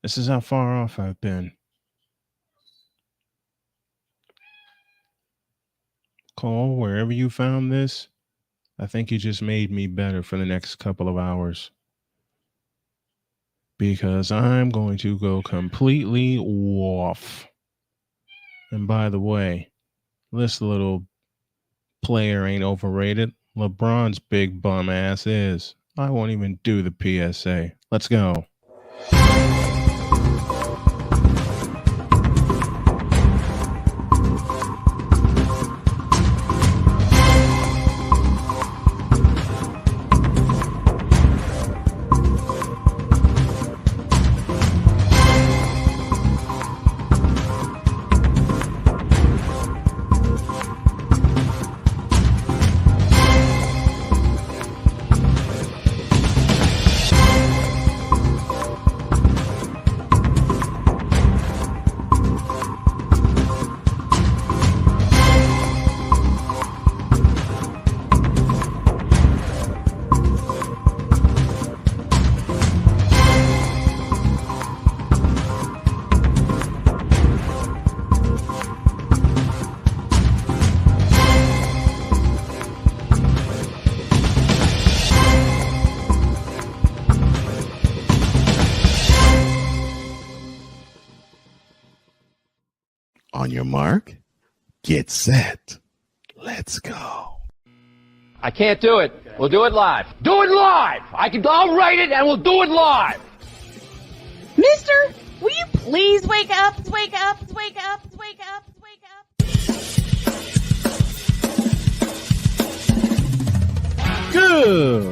This is how far off I've been. Cole, wherever you found this, I think you just made me better for the next couple of hours. Because I'm going to go completely off. And by the way, this little player ain't overrated. LeBron's big bum ass is. I won't even do the PSA. Let's go. On your mark, get set. Let's go. I can't do it. We'll do it live. Do it live! I'll write it and we'll do it live! Mister, will you please wake up, wake up, wake up, wake up, wake up? Good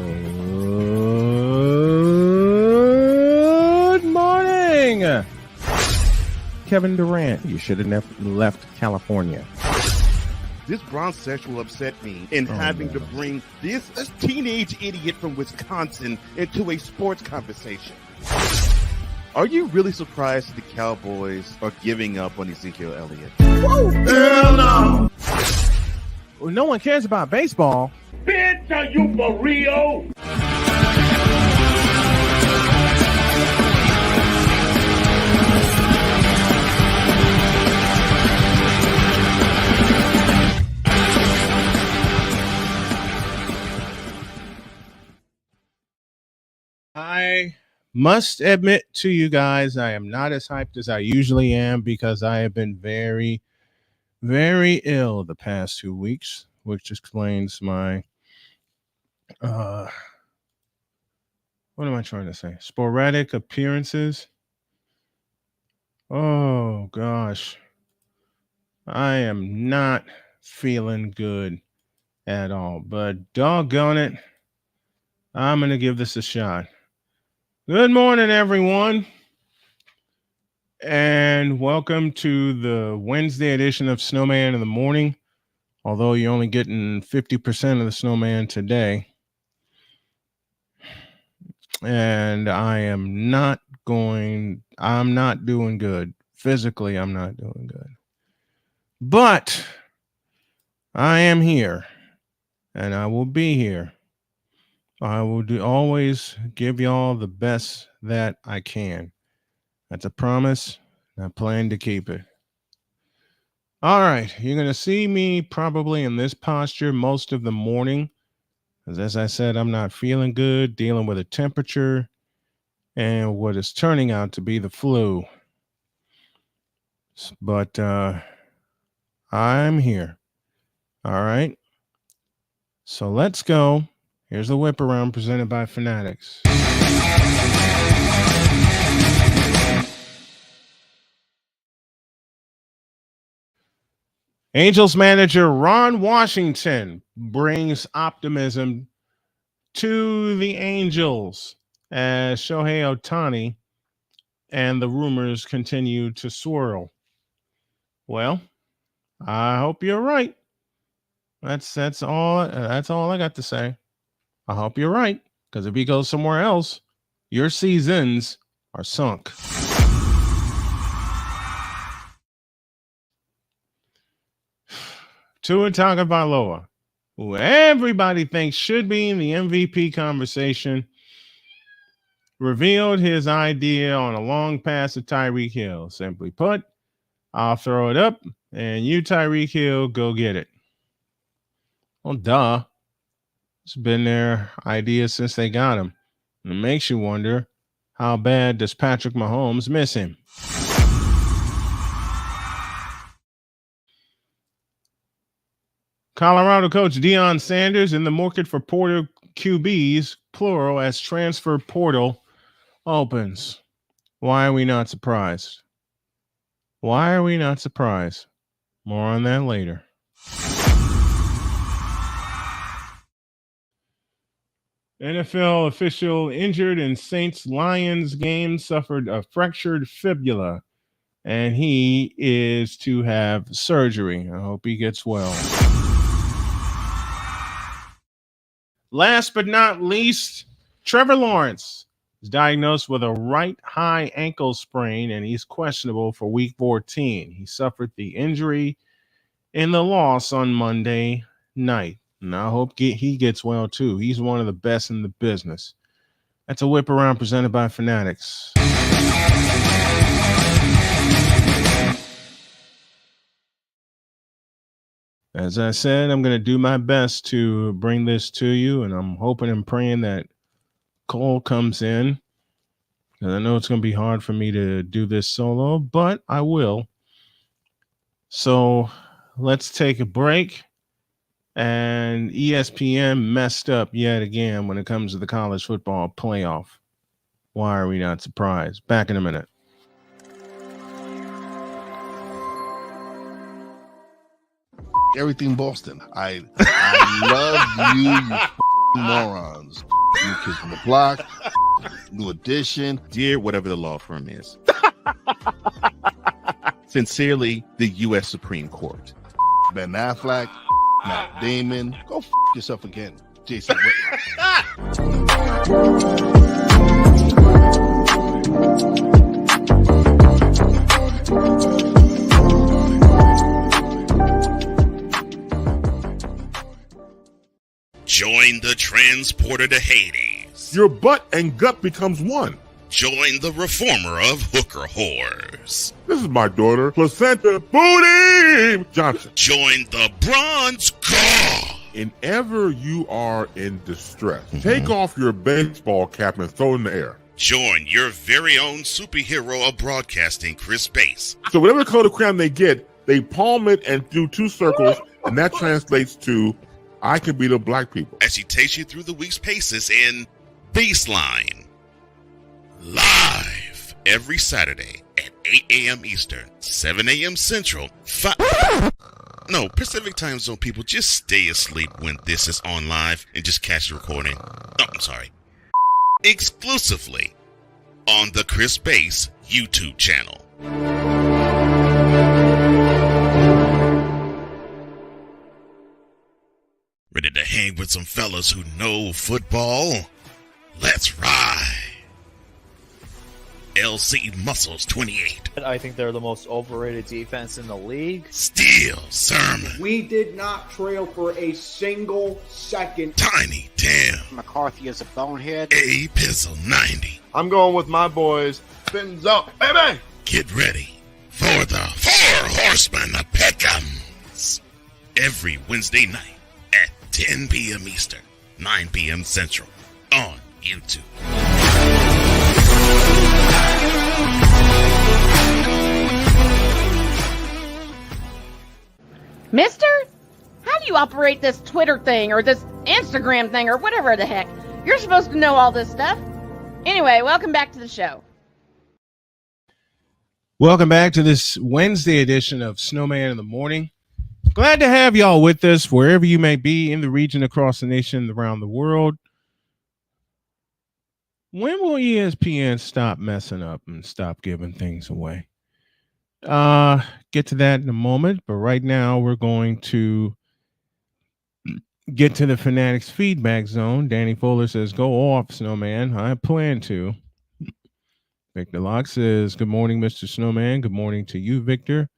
morning. Kevin Durant, you should have left California. This BRONSEXUAL upset me in having to bring this teenage idiot from Wisconsin into a sports conversation. Are you really surprised that the Cowboys are giving up on Ezekiel Elliott? Whoa. Hell no! Well, no one cares about baseball. Bitch, are you for real? I must admit to you guys, I am not as hyped as I usually am because I have been very, very ill the past 2 weeks, which explains my, what am I trying to say? Sporadic appearances. Oh, gosh. I am not feeling good at all, but doggone it, I'm going to give this a shot. Good morning, everyone, and welcome to the Wednesday edition of Snowman in the Morning, although you're only getting 50% of the Snowman today. And I'm not doing good. Physically, I'm not doing good. But I am here, and I will be here. I will always give y'all the best that I can. That's a promise, and I plan to keep it. All right, you're going to see me probably in this posture most of the morning, because as I said, I'm not feeling good, dealing with a temperature, and what is turning out to be the flu. But I'm here. All right, so let's go. Here's the whip around presented by Fanatics. Angels manager Ron Washington brings optimism to the Angels as Shohei Ohtani and the rumors continue to swirl. Well, I hope you're right. That's all I got to say. I hope you're right, because if he goes somewhere else, your seasons are sunk. Tua Tagovailoa, who everybody thinks should be in the MVP conversation, revealed his idea on a long pass to Tyreek Hill. Simply put, I'll throw it up, and you, Tyreek Hill, go get it. Well, duh. It's been their idea since they got him. And it makes you wonder, how bad does Patrick Mahomes miss him? Colorado coach Deion Sanders in the market for portal QBs, plural, as transfer portal opens. Why are we not surprised? Why are we not surprised? More on that later. NFL official injured in Saints-Lions game, suffered a fractured fibula, and he is to have surgery. I hope he gets well. Last but not least, Trevor Lawrence is diagnosed with a right high ankle sprain, and he's questionable for Week 14. He suffered the injury in the loss on Monday night, and I hope he gets well too. He's one of the best in the business. That's a whip around presented by Fanatics. As I said, I'm going to do my best to bring this to you, and I'm hoping and praying that Cole comes in. And I know it's going to be hard for me to do this solo, but I will. So let's take a break. And ESPN messed up yet again when it comes to the college football playoff. Why are we not surprised? Back in a minute. Everything Boston. I love you morons. New Kids on the Block, New Edition. Dear whatever the law firm is. Sincerely, the U.S. Supreme Court. Ben Affleck, Matt Damon. Go yourself again, Jason Whitlock. Join the transporter to Hades. Your butt and gut becomes one. Join the reformer of hooker whores. This is my daughter, Placenta Booty Johnson. Join the bronze guard. Whenever you are in distress, take off your baseball cap and throw it in the air. Join your very own superhero of broadcasting, Chris Bass. So whatever color crayon they get, they palm it and do two circles, and that translates to, I can beat up black people. As he takes you through the week's paces in Baseline. Live every Saturday at 8 a.m. Eastern, 7 a.m. Central, Pacific time zone people, just stay asleep when this is on live and just catch the recording. Oh, I'm sorry. Exclusively on the Chris Bass YouTube channel. Ready to hang with some fellas who know football? Let's ride. LC Muscles 28. I think they're the most overrated defense in the league. Steel Sermon. We did not trail for a single second. Tiny Tim. McCarthy is a bonehead. A Pizzle 90. I'm going with my boys. Fins up, baby. Get ready for the Four Horsemen of Pick'ems. Every Wednesday night at 10 p.m. Eastern, 9 p.m. Central on YouTube. Mister, how do you operate this Twitter thing or this Instagram thing or whatever the heck? You're supposed to know all this stuff. Anyway, welcome back to the show. Welcome back to this Wednesday edition of Snowman in the Morning. Glad to have y'all with us wherever you may be in the region, across the nation, around the world. When will ESPN stop messing up and stop giving things away? Get to that in a moment, but right now we're going to get to the Fanatics feedback zone. Danny Fuller says, go off, Snowman. I plan to. Victor Locke says, good morning, Mr. Snowman. Good morning to you, Victor.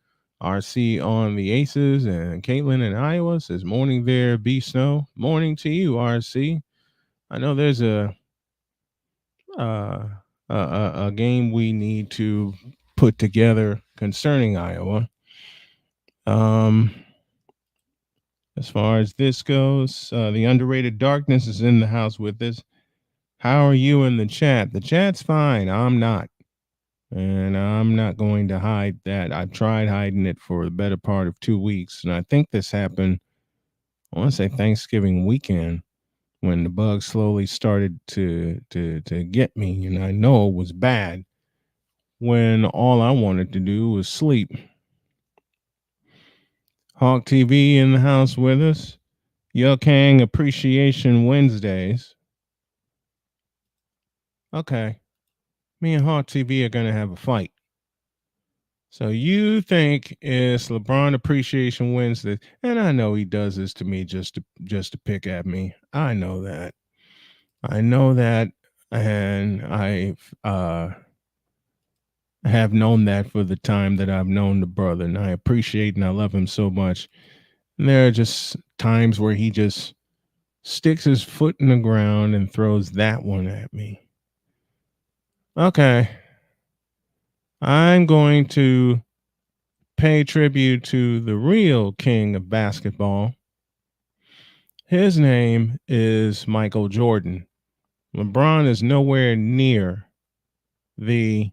RC on the Aces, and Caitlin in Iowa says, morning there, B Snow. Morning to you, RC. I know there's a a game we need to put together concerning Iowa. As far as this goes, the underrated darkness is in the house with us. How are you in the chat? The chat's fine. I'm not. And I'm not going to hide that. I've tried hiding it for the better part of 2 weeks. And I think this happened, I want to say Thanksgiving weekend, when the bug slowly started to get me. And I know it was bad when all I wanted to do was sleep. Hawk TV in the house with us. Yuck Hang Appreciation Wednesdays. Okay. Me and Hawk TV are going to have a fight. So you think it's LeBron Appreciation Wednesday, and I know he does this to me just to pick at me. I know that, and I have known that for the time that I've known the brother, and I appreciate and I love him so much. And there are just times where he just sticks his foot in the ground and throws that one at me. Okay, I'm going to pay tribute to the real king of basketball. His name is Michael Jordan. LeBron is nowhere near the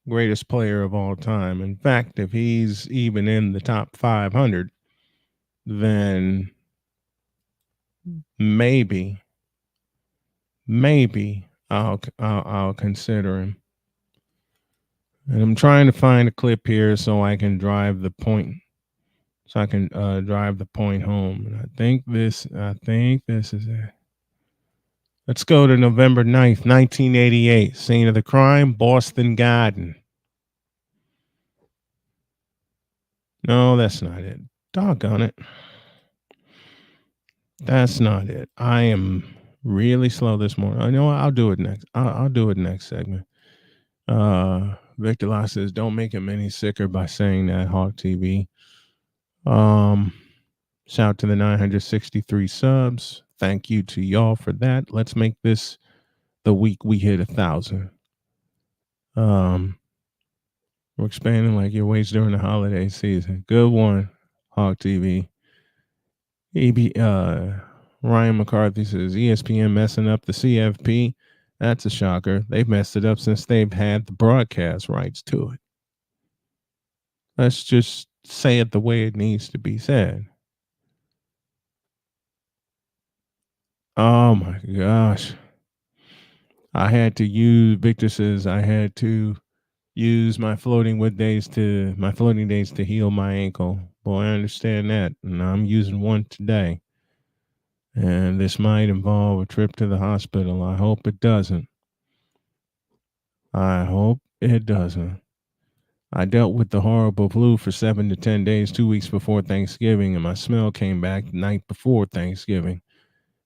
greatest player of all time. In fact, if he's even in the top 500, then maybe I'll consider him. And I'm trying to find a clip here so I can drive the point. So I can drive the point home. And I think this is it. Let's go to November 9th, 1988. Scene of the crime, Boston Garden. No, that's not it. Doggone it. That's not it. I am really slow this morning. I know I'll do it next. I'll do it next segment. Victor Law says, don't make him any sicker by saying that, Hawk TV. Shout to the 963 subs. Thank you to y'all for that. Let's make this the week we hit 1,000. We're expanding like your waist during the holiday season. Good one, Hawk TV. Ryan McCarthy says ESPN messing up the CFP. That's a shocker. They've messed it up since they've had the broadcast rights to it. Let's just say it the way it needs to be said. Oh my gosh. Victor says I had to use my floating days to heal my ankle. Boy, I understand that. And I'm using one today. And this might involve a trip to the hospital. I hope it doesn't. I dealt with the horrible flu for 7 to 10 days, 2 weeks before Thanksgiving, and my smell came back the night before Thanksgiving.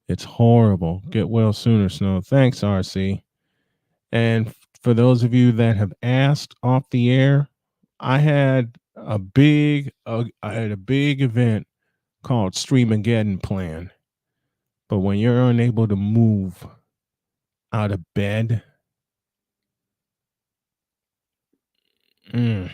It's horrible. Get well sooner, Snow. Thanks, RC. And for those of you that have asked off the air, I had a big event called Streamageddon plan. But when you're unable to move out of bed, when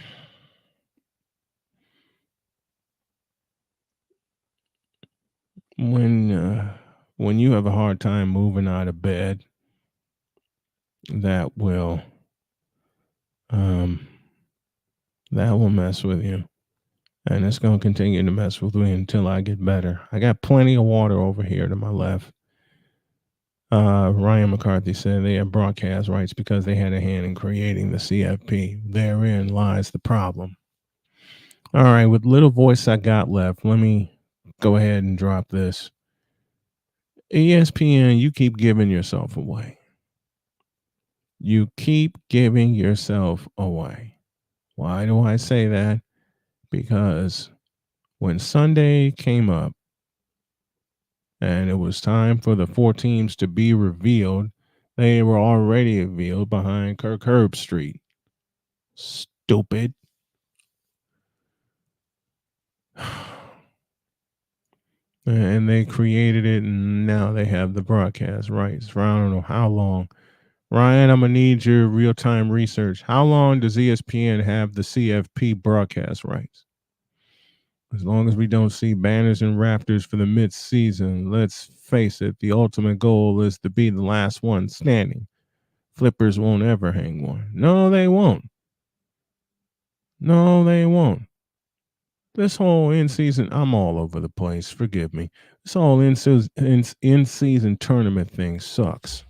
you have a hard time moving out of bed, that will mess with you. And it's going to continue to mess with me until I get better. I got plenty of water over here to my left. Ryan McCarthy said they have broadcast rights because they had a hand in creating the CFP. Therein lies the problem. All right, with little voice I got left, let me go ahead and drop this. ESPN, you keep giving yourself away. You keep giving yourself away. Why do I say that? Because when Sunday came up and it was time for the 4 teams to be revealed, they were already revealed behind Kirk Herbstreit. Stupid. And they created it, and now they have the broadcast rights for I don't know how long. Ryan, I'm going to need your real-time research. How long does ESPN have the CFP broadcast rights? As long as we don't see banners and rafters for the mid-season, let's face it, the ultimate goal is to be the last one standing. Flippers won't ever hang one. No, they won't. No, they won't. This whole in-season, I'm all over the place. Forgive me. This whole in-season tournament thing sucks.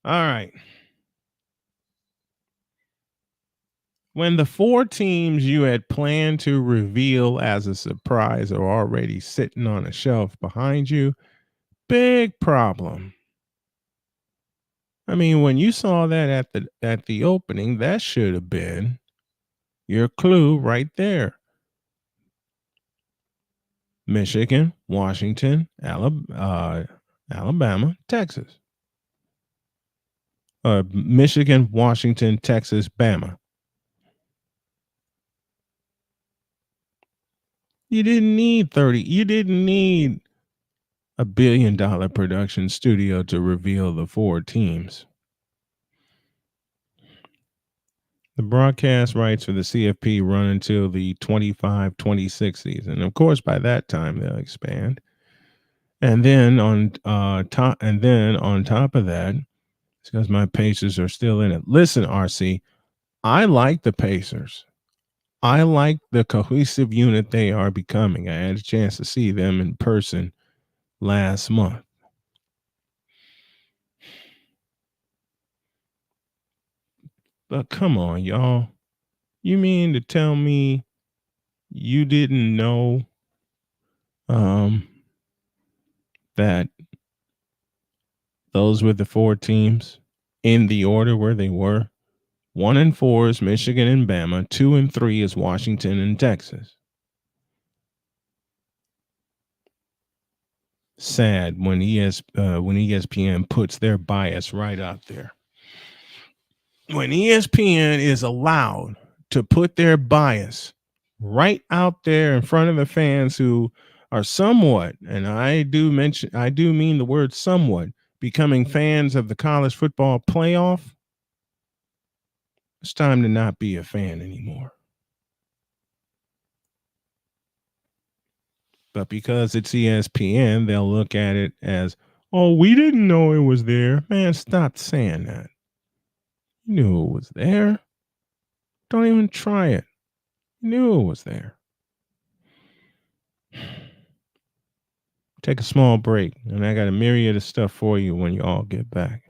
All right. When the 4 teams you had planned to reveal as a surprise are already sitting on a shelf behind you, big problem. I mean, when you saw that at the opening, that should have been your clue right there. Michigan, Washington, Alabama, Texas. Michigan, Washington, Texas, Bama. You didn't need 30. You didn't need a $1 billion production studio to reveal the 4 teams. The broadcast rights for the CFP run until the 25-26 season. Of course, by that time they'll expand. And then on top of that, it's because my Pacers are still in it. Listen, RC, I like the Pacers. I like the cohesive unit they are becoming. I had a chance to see them in person last month. But come on, y'all. You mean to tell me you didn't know that those were the 4 teams in the order where they were? 1 and 4 is Michigan and Bama. 2 and 3 is Washington and Texas. Sad when ESPN puts their bias right out there. When ESPN is allowed to put their bias right out there in front of the fans who are somewhat, and I do mean the word somewhat, becoming fans of the college football playoff, it's time to not be a fan anymore. But because it's ESPN, they'll look at it as, oh, we didn't know it was there. Man, stop saying that. You knew it was there. Don't even try it. You knew it was there. Take a small break, and I got a myriad of stuff for you when you all get back.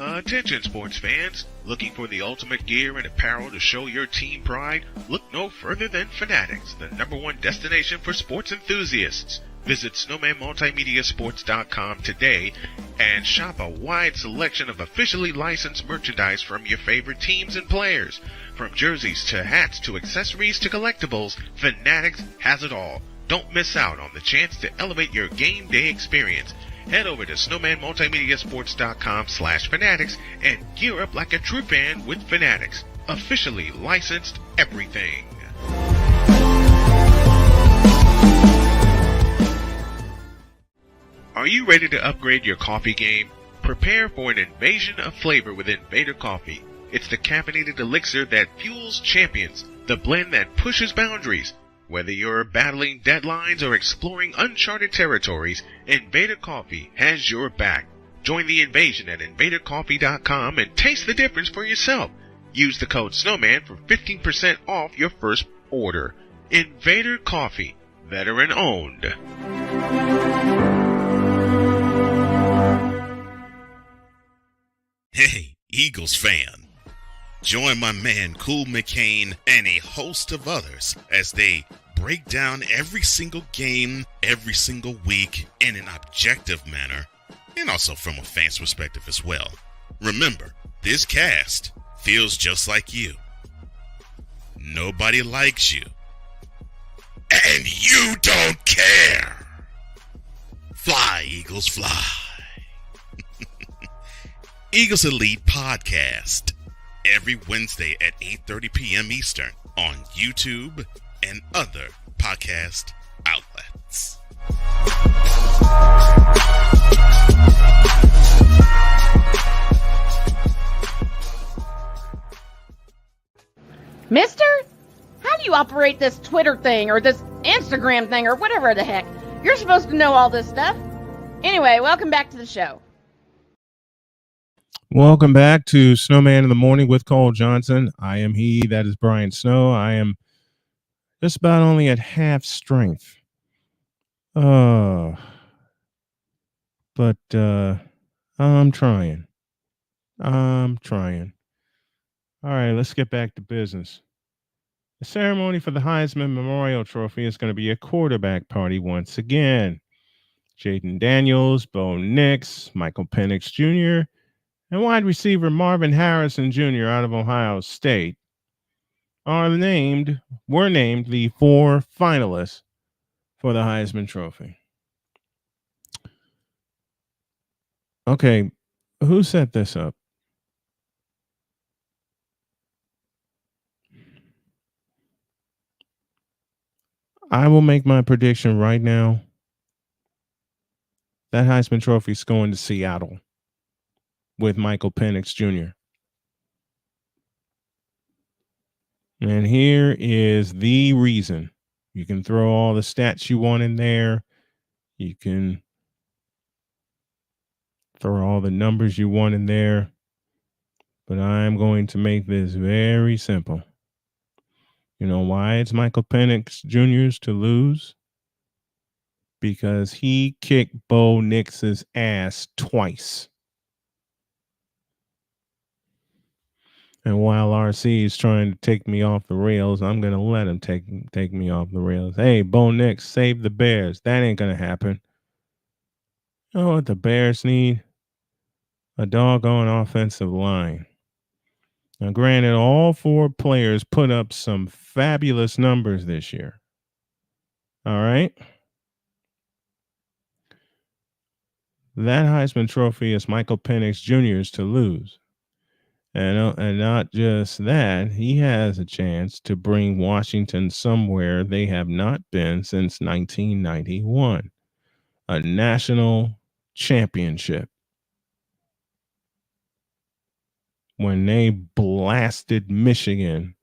Attention sports fans, looking for the ultimate gear and apparel to show your team pride? Look no further than Fanatics, the #1 destination for sports enthusiasts. Visit snowmanmultimediasports.com today and shop a wide selection of officially licensed merchandise from your favorite teams and players. From jerseys to hats to accessories to collectibles, Fanatics has it all. Don't miss out on the chance to elevate your game day experience. Head over to snowmanmultimediasports.com/fanatics and gear up like a true fan with Fanatics. Officially licensed everything. Are you ready to upgrade your coffee game? Prepare for an invasion of flavor with Invader Coffee. It's the caffeinated elixir that fuels champions, the blend that pushes boundaries. Whether you're battling deadlines or exploring uncharted territories, Invader Coffee has your back. Join the invasion at invadercoffee.com and taste the difference for yourself. Use the code SNOWMAN for 15% off your first order. Invader Coffee, veteran owned. Hey, Eagles fan. Join my man Cool McCain and a host of others as they break down every single game, every single week in an objective manner, and also from a fan's perspective as well. Remember, this cast feels just like you. Nobody likes you. And you don't care. Fly, Eagles, fly. Eagles Elite Podcast. Every Wednesday at 8:30 p.m. Eastern on YouTube and other podcast outlets. Mister, how do you operate this Twitter thing or this Instagram thing or whatever the heck? You're supposed to know all this stuff. Anyway, welcome back to the show. Welcome back to Snowman in the Morning with Cole Johnson. I am he, that is Brian Snow. I am just about only at half strength. But I'm trying. All right, let's get back to business. The ceremony for the Heisman Memorial Trophy is going to be a quarterback party once again. Jaden Daniels, Bo Nix, Michael Penix Jr., and wide receiver Marvin Harrison Jr. out of Ohio State were named the 4 finalists for the Heisman Trophy. Okay, who set this up? I will make my prediction right now. That Heisman Trophy is going to Seattle with Michael Penix Jr. And here is the reason. You can throw all the stats you want in there. You can throw all the numbers you want in there. But I'm going to make this very simple. You know why it's Michael Penix Jr.'s to lose? Because he kicked Bo Nix's ass twice. And while RC is trying to take me off the rails, I'm going to let him take me off the rails. Hey, Bo Nix, save the Bears. That ain't going to happen. You know what the Bears need? A doggone offensive line. Now, granted, all 4 players put up some fabulous numbers this year. All right? That Heisman Trophy is Michael Penix Jr.'s to lose. And not just that, he has a chance to bring Washington somewhere they have not been since 1991, a national championship, when they blasted Michigan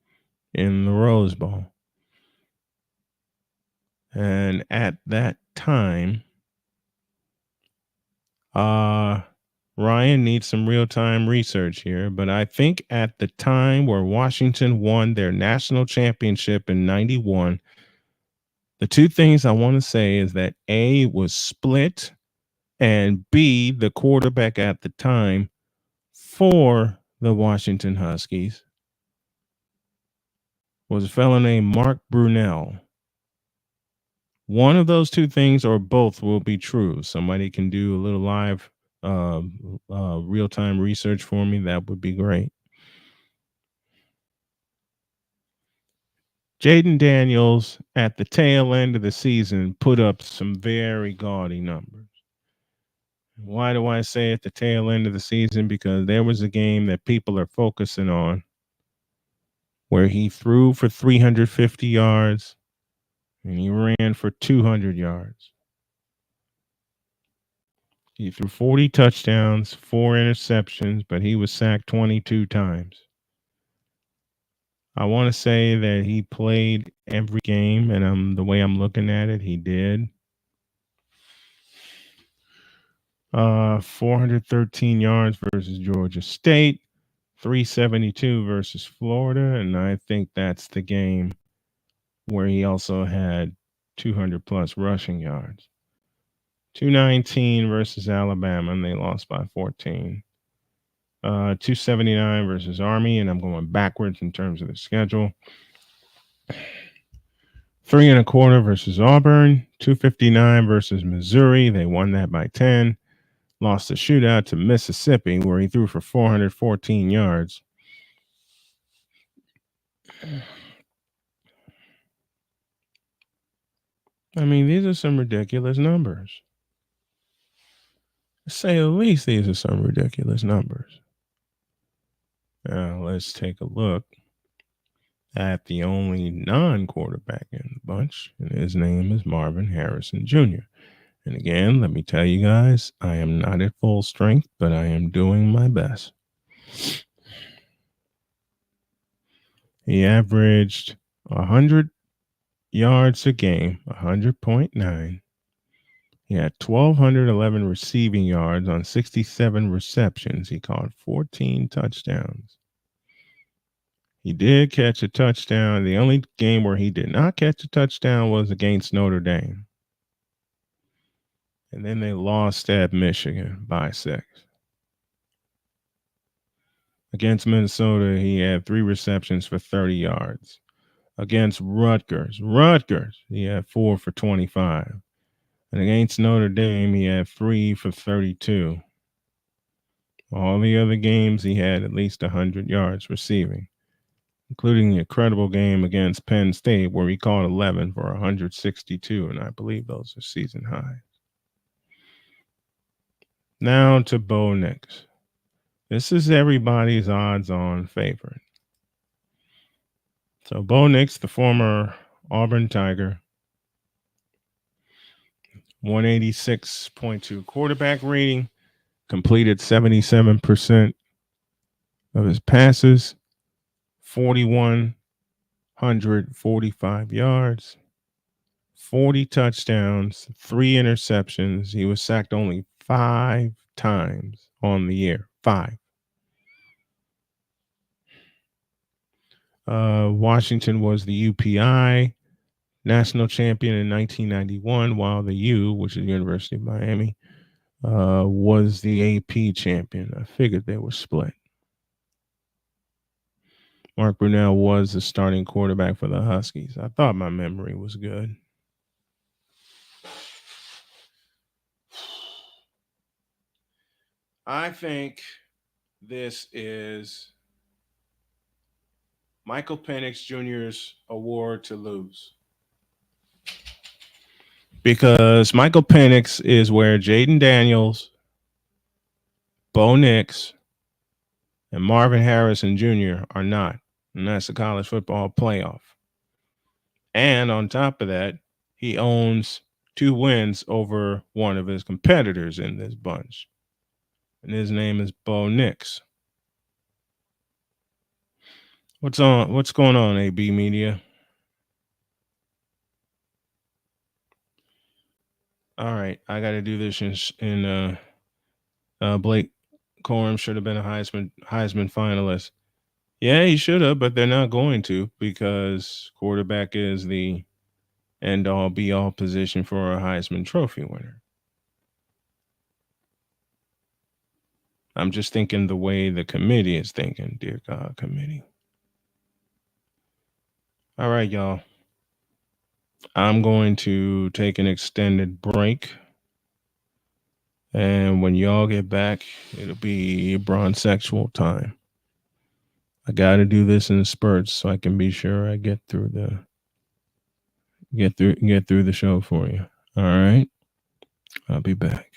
in the Rose Bowl. And at that time, Ryan needs some real-time research here, but I think at the time where Washington won their national championship in 91, the 2 things I want to say is that A, was split, and B, the quarterback at the time for the Washington Huskies was a fellow named Mark Brunell. One of those 2 things or both will be true. Somebody can do a little live real-time research for me. That would be great. Jaden Daniels at the tail end of the season put up some very gaudy numbers. Why do I say at the tail end of the season? Because there was a game that people are focusing on where he threw for 350 yards and he ran for 200 yards. He threw 40 touchdowns, 4 interceptions, but he was sacked 22 times. I want to say that he played every game, and the way I'm looking at it, he did. 413 yards versus Georgia State, 372 versus Florida, and I think that's the game where he also had 200-plus rushing yards. 219 versus Alabama, and they lost by 14. 279 versus Army, and I'm going backwards in terms of the schedule. 3.25 versus Auburn. 259 versus Missouri. They won that by 10. Lost the shootout to Mississippi, where he threw for 414 yards. I mean, these are some ridiculous numbers. To say the least, these are some ridiculous numbers. Now, let's take a look at the only non-quarterback in the bunch, and his name is Marvin Harrison Jr. And again, let me tell you guys, I am not at full strength, but I am doing my best. He averaged 100 yards a game, 100.9. He had 1,211 receiving yards on 67 receptions. He caught 14 touchdowns. He did catch a touchdown. The only game where he did not catch a touchdown was against Notre Dame. And then they lost at Michigan by 6. Against Minnesota, he had 3 receptions for 30 yards. Against Rutgers, he had 4 for 25. And against Notre Dame, he had 3 for 32. All the other games, he had at least 100 yards receiving, including the incredible game against Penn State, where he caught 11 for 162, and I believe those are season highs. Now to Bo Nix. This is everybody's odds-on favorite. So Bo Nix, the former Auburn Tiger, 186.2 quarterback rating, completed 77% of his passes, 4,145 yards, 40 touchdowns, 3 interceptions. He was sacked only 5 times on the year. 5. Washington was the UPI national champion in 1991, while the U, which is the University of Miami, was the AP champion. I figured they were split. Mark Brunell was the starting quarterback for the Huskies. I thought my memory was good. I think this is Michael Penix Jr.'s award to lose. Because Michael Penix is where Jaden Daniels, Bo Nix, and Marvin Harrison Jr. are not. And that's the college football playoff. And on top of that, he owns 2 wins over one of his competitors in this bunch. And his name is Bo Nix. What's going on, AB Media? All right, I got to do this in Blake Corum should have been a Heisman finalist. Yeah, he should have, but they're not going to, because quarterback is the end-all, be-all position for a Heisman Trophy winner. I'm just thinking the way the committee is thinking, dear God, committee. All right, y'all. I'm going to take an extended break. And when y'all get back, it'll be BRONSEXUAL time. I got to do this in spurts so I can be sure I get through the show for you. All right. I'll be back.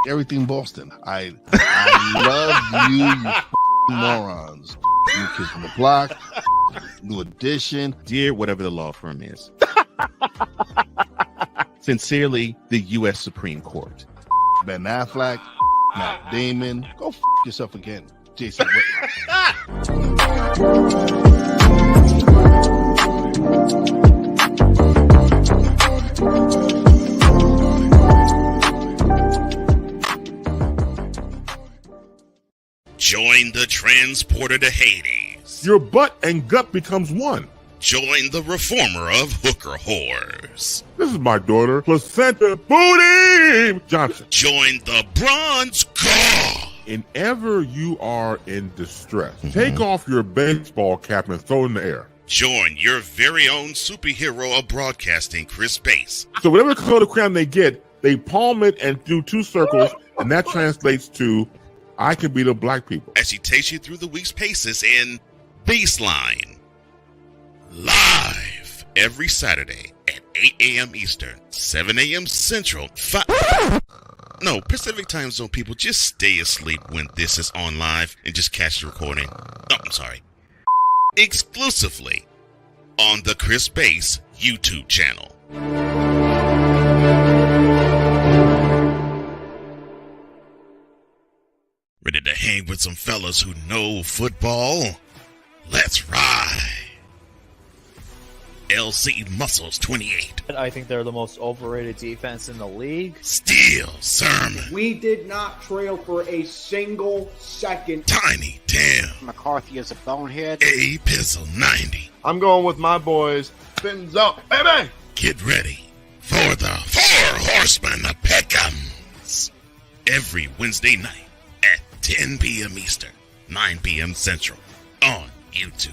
Everything Boston. I love you morons. New Kids from the Block, New Edition. Dear whatever the law firm is. Sincerely, the U.S. Supreme Court. Ben Affleck, Matt Damon. Go yourself again, Jason Whitlock. Join the transporter to Hades. Your butt and gut becomes one. Join the reformer of hooker whores. This is my daughter, Placenta Booty Johnson. Join the bronze god. Whenever you are in distress, take off your baseball cap and throw it in the air. Join your very own superhero of broadcasting, Chris Bass. So whatever color crown they get, they palm it and do 2 circles, and that translates to I can be the black people. As he takes you through the week's paces in Baseline. Live every Saturday at 8 a.m. Eastern, 7 a.m. Central. No, Pacific Time Zone people, just stay asleep when this is on live and just catch the recording. Oh, I'm sorry. Exclusively on the Chris Bass YouTube channel. Ready to hang with some fellas who know football? Let's ride. LC Muscles 28. I think they're the most overrated defense in the league. Steel Sermon. We did not trail for a single second. Tiny Tim. McCarthy is a bonehead. A Pizzle 90. I'm going with my boys. Fins up, baby! Get ready for the Four Horsemen of Pick'ems. Every Wednesday night at 10 p.m. Eastern, 9 p.m. Central on YouTube.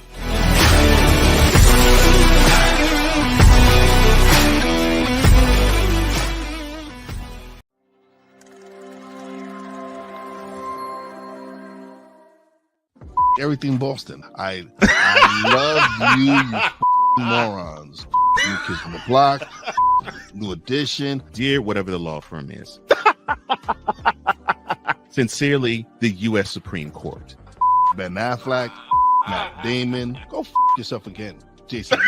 Everything Boston. I love you morons. You kids from the block. New edition. Dear whatever the law firm is. Sincerely, the U.S. Supreme Court. Ben Affleck. Matt Damon. Go yourself again. Jason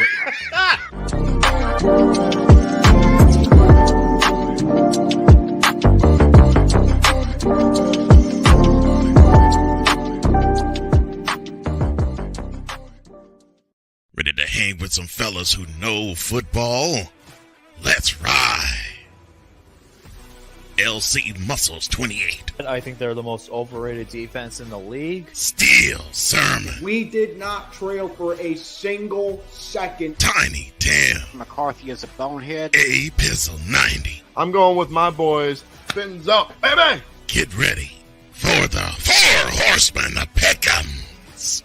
Ready to hang with some fellas who know football? Let's ride. LC Muscles 28. I think they're the most overrated defense in the league. Steel Sermon. We did not trail for a single second. Tiny Tim. McCarthy is a bonehead. A Pizzle 90. I'm going with my boys. Fins up, baby! Get ready for the Four Horsemen of Pick'ems.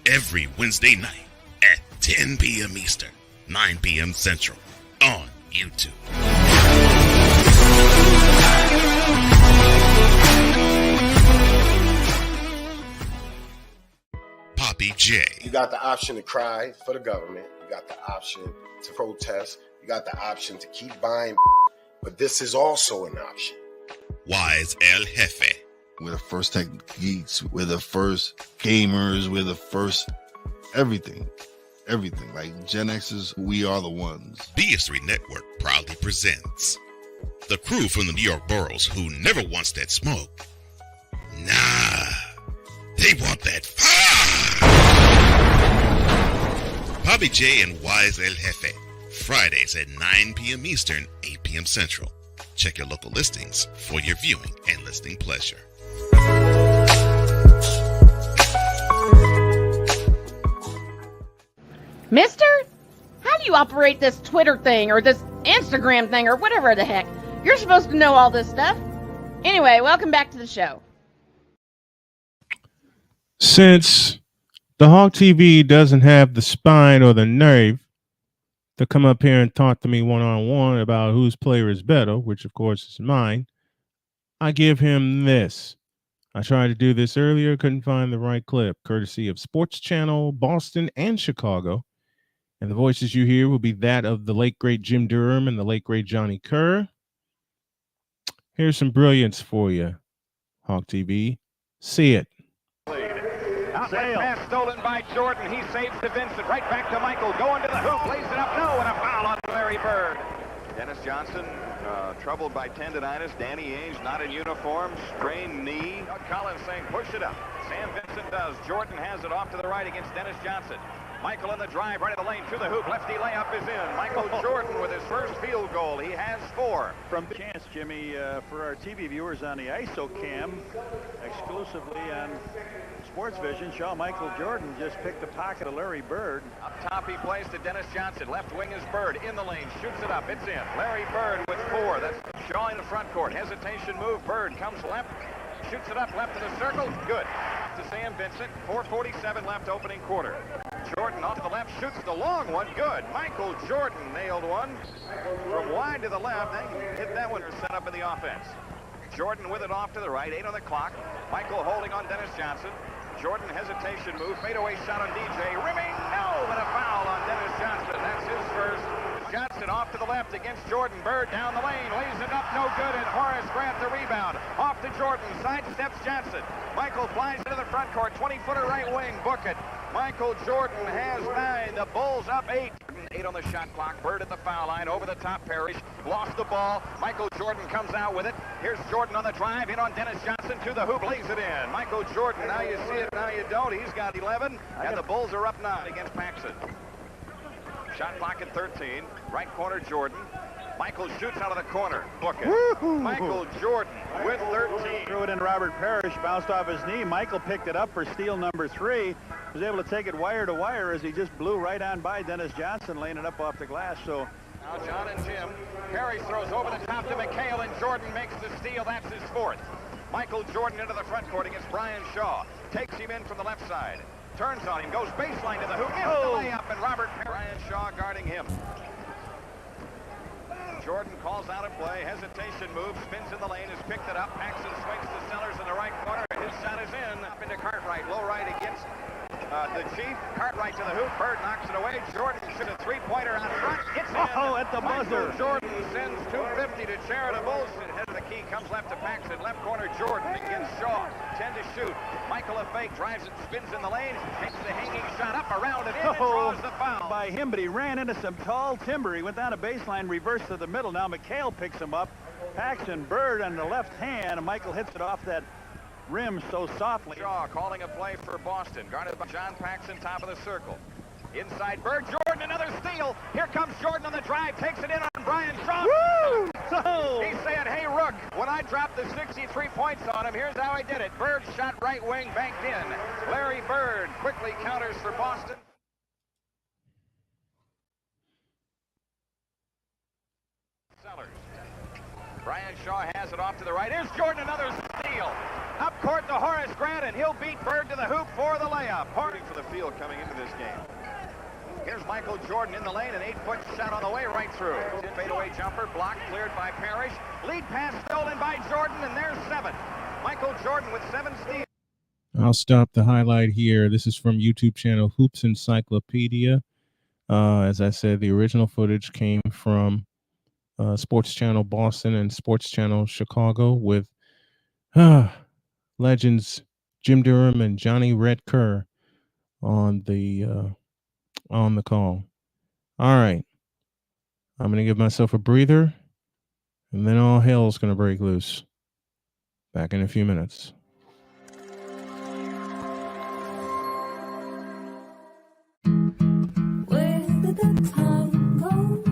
Every Wednesday night at 10 p.m. Eastern, 9 p.m. Central on YouTube. Poppy J. You got the option to cry for the government. You got the option to protest. You got the option to keep buying. But this is also an option. Wise El Jefe. We're the first tech geeks. We're the first gamers. We're the first everything. Everything. Like Gen X's, we are the ones. BS3 Network proudly presents the crew from the New York boroughs who never wants that smoke. Nah, they want that fire. Poppy J and Wise El Jefe. Fridays at 9 p.m. Eastern, 8 p.m. Central. Check your local listings for your viewing and listening pleasure. Mister, how do you operate this Twitter thing or this Instagram thing or whatever the heck? You're supposed to know all this stuff. Anyway, welcome back to the show. Since the Hawk TV doesn't have the spine or the nerve to come up here and talk to me one-on-one about whose player is better, which of course is mine, I give him this. I tried to do this earlier, couldn't find the right clip, courtesy of Sports Channel, Boston, and Chicago. And the voices you hear will be that of the late, great Jim Durham and the late, great Johnny Kerr. Here's some brilliance for you, Hawk TV. See it. Outside pass stolen by Jordan. He saves to Vincent. Right back to Michael. Going to the hoop. Lays it up. No, and a foul on Larry Bird. Dennis Johnson, troubled by tendonitis. Danny Ainge not in uniform. Sprained knee. Collins saying, push it up. Sam Vincent does. Jordan has it off to the right against Dennis Johnson. Michael in the drive, right of the lane, to the hoop. Lefty layup is in. Michael Jordan with his first field goal. He has 4. From the chance, Jimmy, for our TV viewers on the ISO cam, exclusively on Sports Vision, show Michael Jordan just picked the pocket of Larry Bird. Up top, he plays to Dennis Johnson. Left wing is Bird in the lane, shoots it up. It's in. Larry Bird with 4. That's Shaw in the front court. Hesitation move. Bird comes left, shoots it up left to the circle. Good. To Sam Vincent. 4:47 left, opening quarter. Jordan off to the left, shoots the long one. Good. Michael Jordan nailed one from wide to the left. Hit that one, set up in the offense. Jordan with it off to the right. 8 on the clock. Michael holding on Dennis Johnson. Jordan hesitation move. Fadeaway shot on DJ. Rimming. No, but a foul on Dennis Johnson. That's his first. His Johnson off to the left against Jordan. Bird down the lane, lays it up, no good, and Horace Grant the rebound. Off to Jordan, sidesteps Johnson. Michael flies into the front court, 20-footer right wing, book it. Michael Jordan has 9, the Bulls up 8. 8 on the shot clock, Bird at the foul line, over the top Parrish, lost the ball. Michael Jordan comes out with it. Here's Jordan on the drive, in on Dennis Johnson to the hoop, lays it in. Michael Jordan, now you see it, now you don't. He's got 11, and the Bulls are up 9 against Paxson. Shot clock at 13, right corner Jordan. Michael shoots out of the corner. Book it. Woo-hoo. Michael Jordan with 13. Threw it in Robert Parrish, bounced off his knee. Michael picked it up for steal number 3. Was able to take it wire to wire as he just blew right on by Dennis Johnson, laying it up off the glass. So now John and Jim. Parrish throws over the top to McHale, and Jordan makes the steal. That's his 4th. Michael Jordan into the front court against Brian Shaw. Takes him in from the left side. Turns on him, goes baseline to the hoop. Missed the layup, and Robert Brian Shaw guarding him. Jordan calls out a play, hesitation move, spins in the lane, has picked it up. Paxson swings to Sellers in the right corner. His shot is in. Up into Cartwright, low right against the Chief. Cartwright to the hoop. Bird knocks it away. Jordan shoots a 3-pointer out front. It's in. At the buzzer. Michael Jordan sends 250 to Charitables. Head of the key comes left to Paxson. Left corner Jordan against Shaw. 10 to shoot. Michael a fake, drives it, spins in the lane, takes the hanging shot up, around it in, and draws the foul. By him, but he ran into some tall timber. He went down a baseline, reversed to the middle. Now McHale picks him up. Paxson, Bird on the left hand, and Michael hits it off that rim so softly. Shaw calling a play for Boston, guarded by John Paxson, top of the circle. Inside Bird, Jordan, another steal. Here comes Jordan on the drive, takes it in on Brian Shaw. Woo! He's saying, hey, Rook, when I dropped the 63 points on him, here's how I did it. Bird shot right wing, banked in. Larry Bird quickly counters for Boston. Sellers. Brian Shaw has it off to the right. Here's Jordan, another steal. Up court to Horace Grant, and he'll beat Bird to the hoop for the layup. Parting for the field coming into this game. Here's Michael Jordan in the lane, an 8-foot shot on the way right through. Fadeaway jumper, blocked, cleared by Parrish. Lead pass stolen by Jordan, and there's 7. Michael Jordan with 7 steals. I'll stop the highlight here. This is from YouTube channel Hoops Encyclopedia. As I said, the original footage came from Sports Channel Boston and Sports Channel Chicago with legends Jim Durham and Johnny Red Kerr on the call. All right. I'm going to give myself a breather, and then all hell's going to break loose. Back in a few minutes. Where did the time go?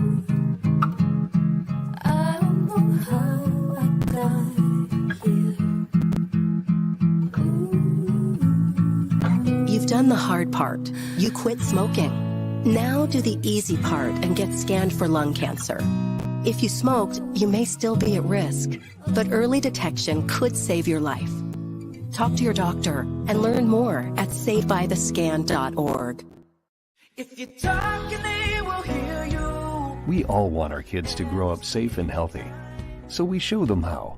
I don't know how I got here. You've done the hard part. You quit smoking. Now do the easy part and get scanned for lung cancer. If you smoked, you may still be at risk, but early detection could save your life. Talk to your doctor and learn more at savebythescan.org. If you talk and they will hear you. We all want our kids to grow up safe and healthy, so we show them how.